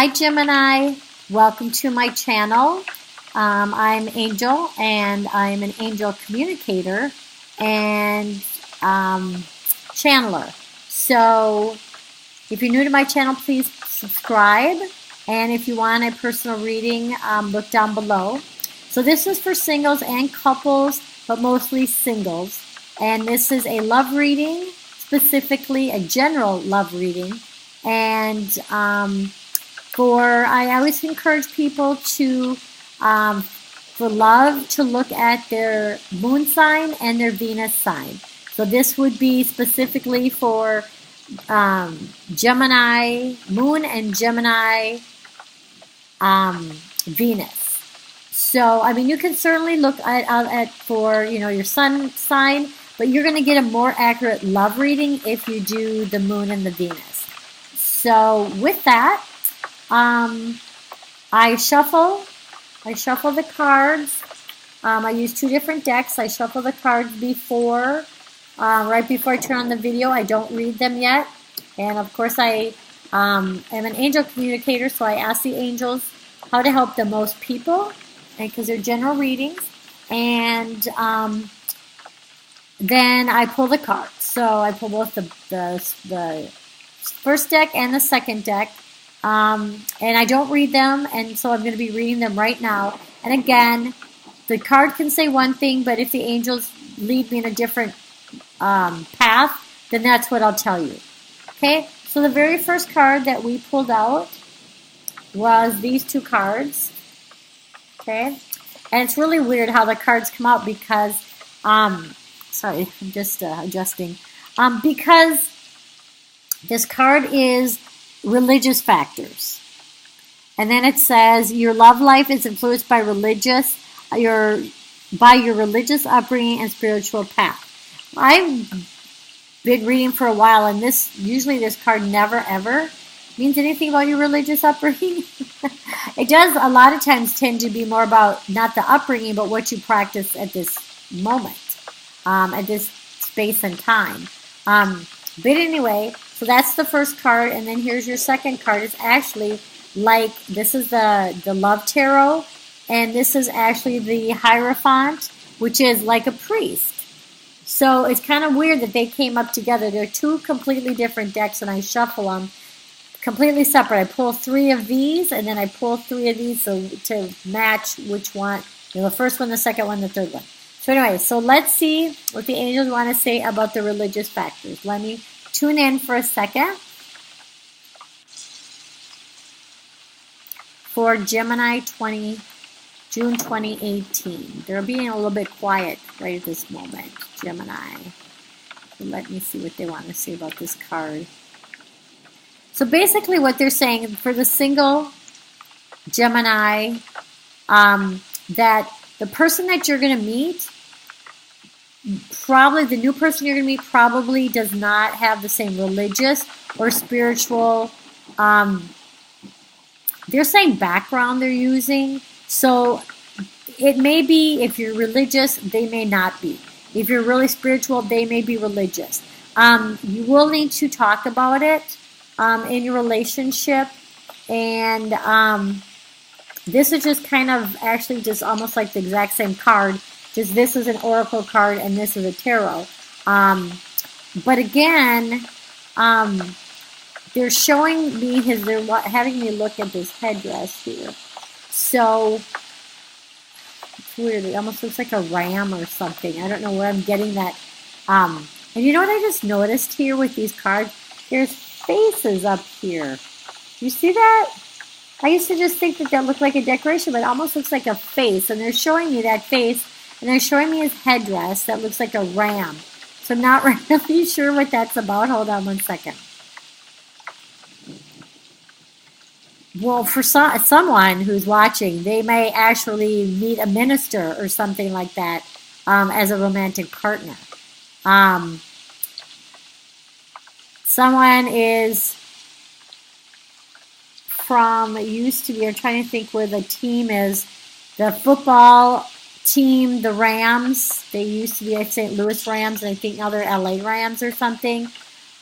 Hi Gemini, welcome to my channel. I'm Angel and I'm an angel communicator and channeler. So if you're new to my channel, please subscribe. And if you want a personal reading, look down below. So this is for singles and couples, but mostly singles. And this is a love reading, specifically a general love reading. And I always encourage people to, for love, to look at their moon sign and their Venus sign. So this would be specifically for Gemini moon and Gemini Venus. So, I mean, you can certainly look at for, your sun sign, but you're going to get a more accurate love reading if you do the moon and the Venus. So, with that, I shuffle the cards. I use two different decks. I shuffle the cards before, right before I turn on the video. I don't read them yet. And of course, I am an angel communicator, so I ask the angels how to help the most people, because they're general readings. And then I pull the cards. So I pull both the first deck and the second deck. And I don't read them, and so I'm going to be reading them right now. And again, the card can say one thing, but if the angels lead me in a different path, then that's what I'll tell you. Okay, so the very first card that we pulled out was these two cards. Okay, and it's really weird how the cards come out because, sorry, I'm just adjusting. Because this card is religious factors. And then it says your love life is influenced by your religious upbringing and spiritual path. I've been reading for a while, and usually this card never ever means anything about your religious upbringing. It does a lot of times tend to be more about not the upbringing, but what you practice at this moment, at this space and time. But anyway, so that's the first card, and then here's your second card. It's actually like, this is the Love Tarot, and this is actually the Hierophant, which is like a priest. So it's kind of weird that they came up together. They're two completely different decks, and I shuffle them completely separate. I pull three of these, and then I pull three of these to match which one, the first one, the second one, the third one. So anyway, so let's see what the angels want to say about the religious factors. Let me tune in for a second. For Gemini June 2018. They're being a little bit quiet right at this moment, Gemini. So let me see what they want to say about this card. So basically what they're saying for the single Gemini, that the person that you're going to meet, probably the new person you're going to meet probably does not have the same religious or spiritual, they're saying background they're using. So it may be, if you're religious, they may not be. If you're really spiritual, they may be religious. You will need to talk about it in your relationship. And this is just kind of actually just almost like the exact same card. Just this is an oracle card and this is a tarot. But again, they're showing me they're having me look at this headdress here. So it's weird. It almost looks like a ram or something. I don't know where I'm getting that. And you know what I just noticed here with these cards? There's faces up here. You see that? I used to just think that looked like a decoration, but it almost looks like a face. And they're showing me that face, and they're showing me his headdress that looks like a ram. So I'm not really sure what that's about. Hold on one second. Well, for someone who's watching, they may actually meet a minister or something like that as a romantic partner. Someone is used to be, I'm trying to think where the team is, the football team, the Rams. They used to be St. Louis Rams, and I think now they're LA Rams or something.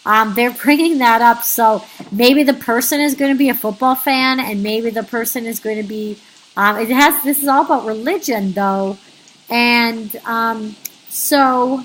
They're bringing that up. So maybe the person is going to be a football fan, and maybe the person is going to be. This is all about religion, though, and so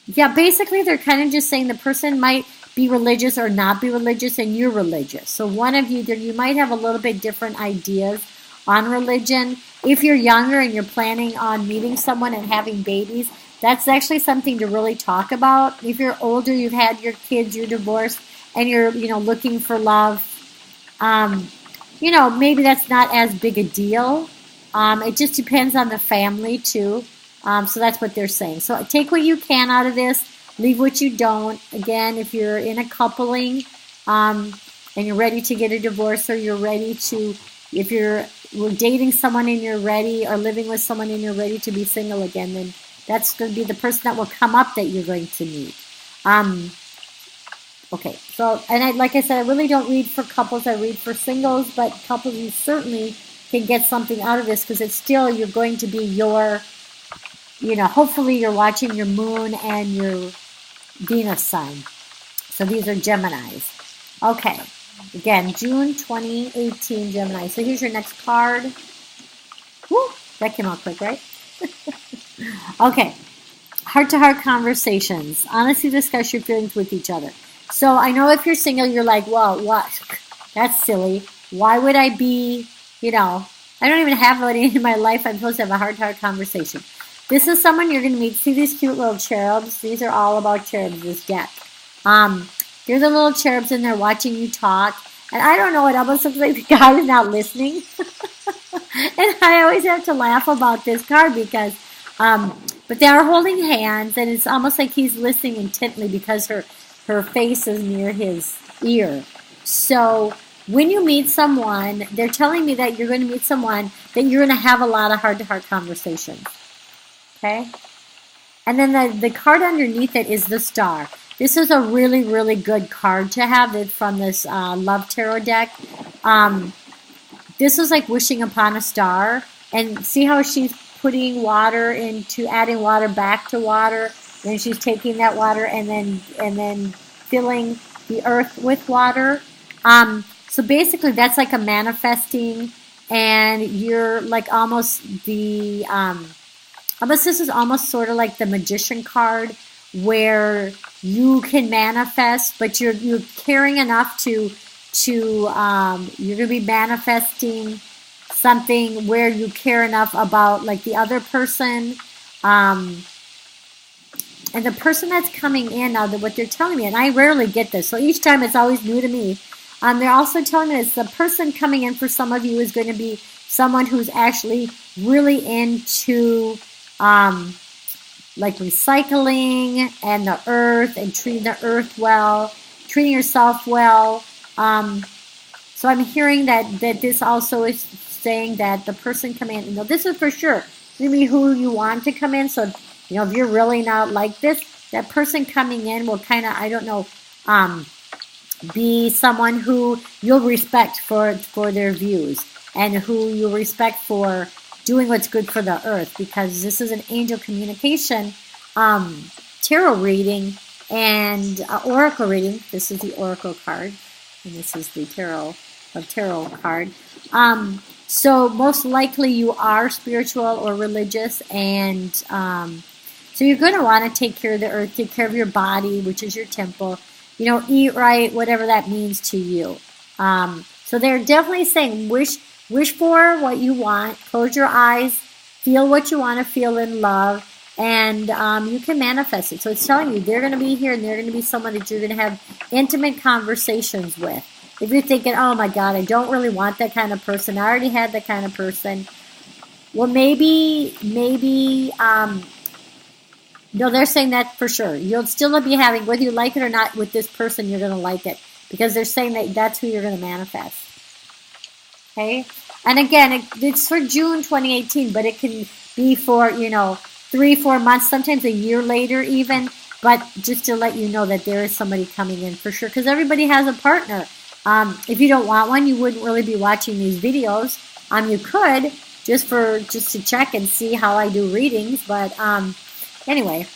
yeah, basically they're kind of just saying the person might be religious or not be religious, and you're religious. So one of you, you might have a little bit different ideas on religion. If you're younger and you're planning on meeting someone and having babies, that's actually something to really talk about. If you're older, you've had your kids, you're divorced, and you're, looking for love, maybe that's not as big a deal. It just depends on the family too. So that's what they're saying. So take what you can out of this, leave what you don't. Again, if you're in a coupling, and you're ready to get a divorce, or you're ready to, if you're dating someone and you're ready, or living with someone and you're ready to be single again, then that's going to be the person that will come up that you're going to meet. Okay, so, and like I said, I really don't read for couples, I read for singles, but couples, you certainly can get something out of this, because it's still, you're going to be your, hopefully you're watching your moon and your Venus sign. So these are Geminis. Okay, again, June 2018 Gemini. So here's your next card. Woo, that came out quick, right? Okay, heart-to-heart conversations. Honestly discuss your feelings with each other. So I know if you're single, you're like, well, what? That's silly. Why would I be, I don't even have anybody in my life. I'm supposed to have a heart-to-heart conversation. This is someone you're going to meet. See these cute little cherubs? These are all about cherubs, this deck. They're the little cherubs, and they're watching you talk. And I don't know, it almost looks like the guy is not listening. And I always have to laugh about this card because, but they are holding hands, and it's almost like he's listening intently because her face is near his ear. So when you meet someone, they're telling me that you're going to meet someone that you're going to have a lot of heart-to-heart conversations. Okay? And then the card underneath it is the star. This is a really, really good card to have. It's from this Love Tarot deck. This is like wishing upon a star. And see how she's putting water into, adding water back to water. Then she's taking that water and then filling the earth with water. So basically that's like a manifesting, and you're like almost the, this is almost sort of like the magician card, where you can manifest, but you're caring enough to you're going to be manifesting something where you care enough about like the other person, and the person that's coming in now, what they're telling me, and I rarely get this, so each time it's always new to me. They're also telling me it's the person coming in for some of you is going to be someone who's actually really into like recycling and the earth and treating the earth well, treating yourself well. So I'm hearing that this also is saying that the person coming in, this is for sure going to be who you want to come in. So, if you're really not like this, that person coming in will kind of, I don't know, be someone who you'll respect for their views, and who you'll respect for doing what's good for the earth, because this is an angel communication tarot reading and oracle reading. This is the oracle card, and this is the tarot card. So most likely you are spiritual or religious, and so you're going to want to take care of the earth, take care of your body, which is your temple. Eat right, whatever that means to you. So they're definitely saying wish for what you want, close your eyes, feel what you want to feel in love, and you can manifest it. So it's telling you they're going to be here, and they're going to be someone that you're going to have intimate conversations with. If you're thinking, oh my God, I don't really want that kind of person, I already had that kind of person, well, maybe, no, they're saying that for sure. You'll still be having, whether you like it or not, with this person, you're going to like it, because they're saying that that's who you're going to manifest. Okay? And again, it's for June 2018, but it can be for, 3-4 months, sometimes a year later even, but just to let you know that there is somebody coming in for sure, because everybody has a partner. If you don't want one, you wouldn't really be watching these videos. You could, just to check and see how I do readings, but anyway.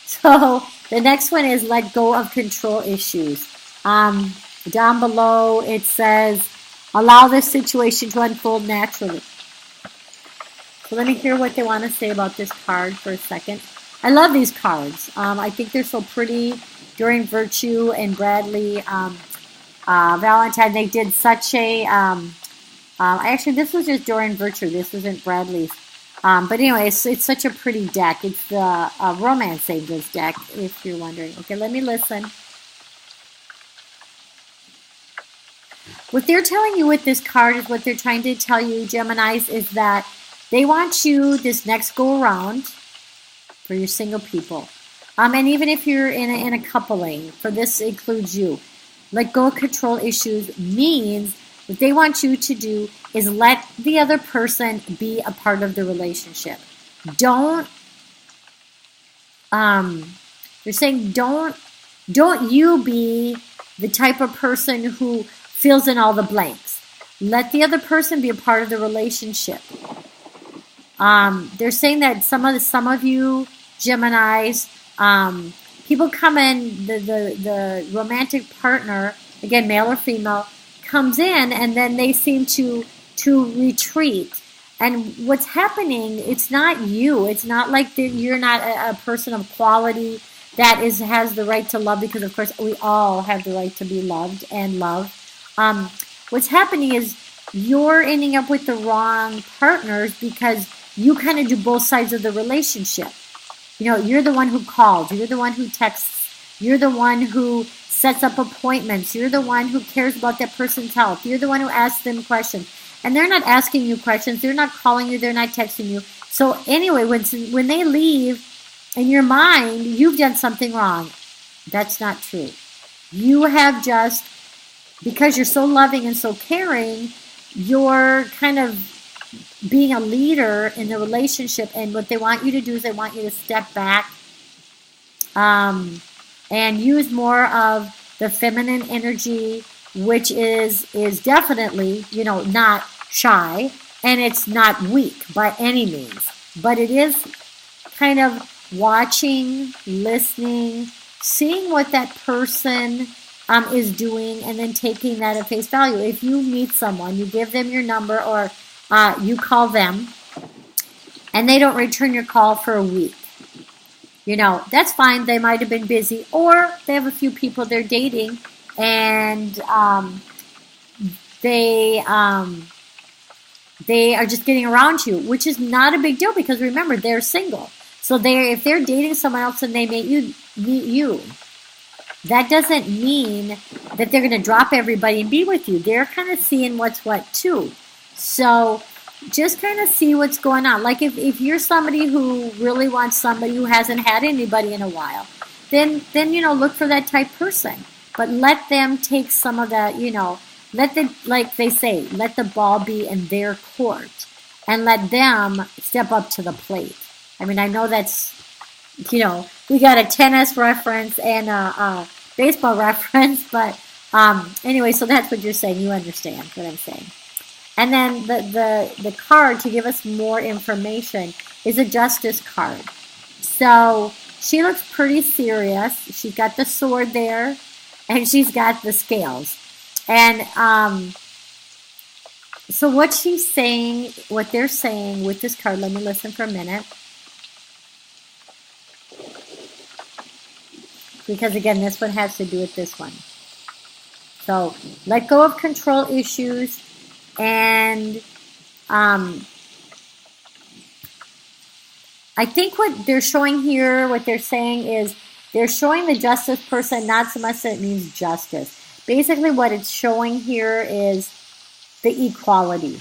So the next one is let go of control issues. Down below it says, allow this situation to unfold naturally. So let me hear what they want to say about this card for a second. I love these cards. I think they're so pretty. During Virtue and Bradley Valentine, they did such a... actually, this was just Dorian Virtue. This isn't Bradley's. But anyway, it's such a pretty deck. It's the Romance Angels deck, if you're wondering. Okay, let me listen. What they're telling you with this card is what they're trying to tell you, Geminis, is that they want you this next go around for your single people. And even if you're in a coupling, for this includes you. Let go of control issues means what they want you to do is let the other person be a part of the relationship. They're saying don't you be the type of person who fills in all the blanks. Let the other person be a part of the relationship. They're saying that some of you Geminis, people come in, the romantic partner, again, male or female, comes in and then they seem to retreat. And what's happening, it's not you. It's not like you're not a person of quality that has the right to love, because of course we all have the right to be loved and love. What's happening is you're ending up with the wrong partners because you kind of do both sides of the relationship. You know, you're the one who calls, you're the one who texts, you're the one who sets up appointments, you're the one who cares about that person's health, you're the one who asks them questions. And they're not asking you questions, they're not calling you, they're not texting you. So anyway, when they leave, in your mind, you've done something wrong. That's not true. You have just, because you're so loving and so caring, you're kind of being a leader in the relationship, and what they want you to do is they want you to step back and use more of the feminine energy, which is definitely, not shy, and it's not weak by any means, but it is kind of watching, listening, seeing what that person is doing, and then taking that at face value. If you meet someone, you give them your number, or you call them, and they don't return your call for a week. That's fine. They might have been busy, or they have a few people they're dating, and they are just getting around you, which is not a big deal, because remember, they're single. So if they're dating someone else and they meet you, that doesn't mean that they're going to drop everybody and be with you. They're kind of seeing what's what too. So just kind of see what's going on. Like if you're somebody who really wants somebody who hasn't had anybody in a while, then look for that type person. But let them take some of that, like they say, let the ball be in their court, and let them step up to the plate. I mean, I know that's, we got a tennis reference and a baseball reference, but anyway, so that's what you're saying. You understand what I'm saying. And then the card to give us more information is a Justice card. So she looks pretty serious. She's got the sword there, and she's got the scales. And so what she's saying, what they're saying with this card, let me listen for a minute. Because again, this one has to do with this one. So let go of control issues, and I think what they're showing here, what they're saying is they're showing the Justice person not so much that it means justice. Basically what it's showing here is the equality.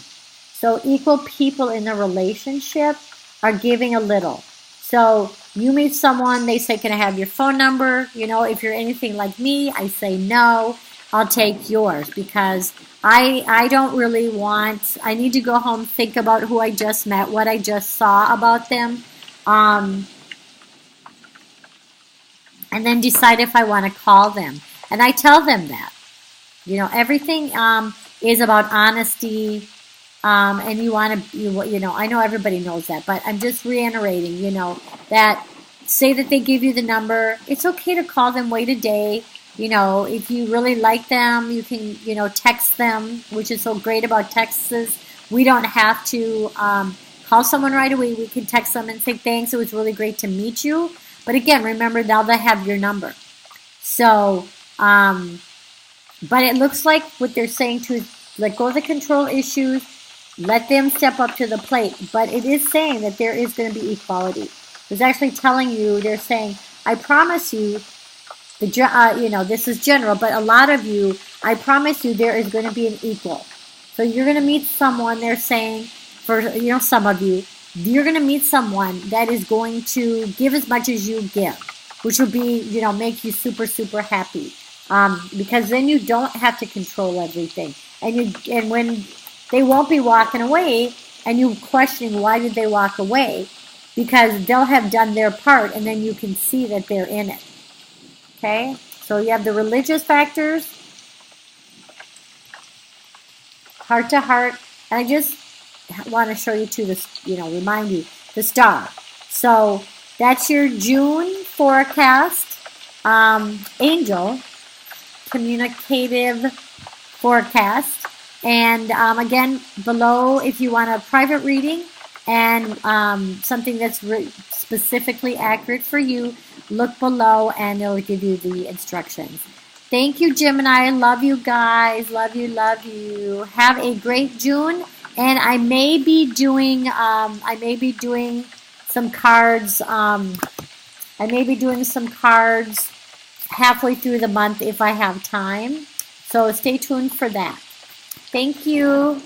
So equal people in a relationship are giving a little. So you meet someone, they say, can I have your phone number? If you're anything like me, I say no, I'll take yours, because I don't really want, I need to go home, think about who I just met, what I just saw about them, and then decide if I want to call them. And I tell them that. Everything is about honesty, and you want to, I know everybody knows that, but I'm just reiterating, that say that they give you the number. It's okay to call them, wait a day. If you really like them, you can, text them, which is so great about texts. We don't have to call someone right away. We can text them and say, thanks, it was really great to meet you. But again, remember, now they have your number. So, but it looks like what they're saying to is let go of the control issues, let them step up to the plate. But it is saying that there is going to be equality. It's actually telling you, they're saying, I promise you, this is general, but a lot of you, I promise you there is going to be an equal. So you're going to meet someone, they're saying, for some of you, you're going to meet someone that is going to give as much as you give, which will be, make you super, super happy. Because then you don't have to control everything. And when they won't be walking away and you questioning why did they walk away, because they'll have done their part and then you can see that they're in it. Okay? So you have the religious factors, heart to heart, and I just want to show you too this, remind you, the star. So that's your June forecast, angel, communicative forecast. And again, below, if you want a private reading and something that's specifically accurate for you, look below and it'll give you the instructions. Thank you, Gemini. Love you guys. Love you, love you. Have a great June. And I may be doing some cards. I may be doing some cards halfway through the month if I have time. So stay tuned for that. Thank you.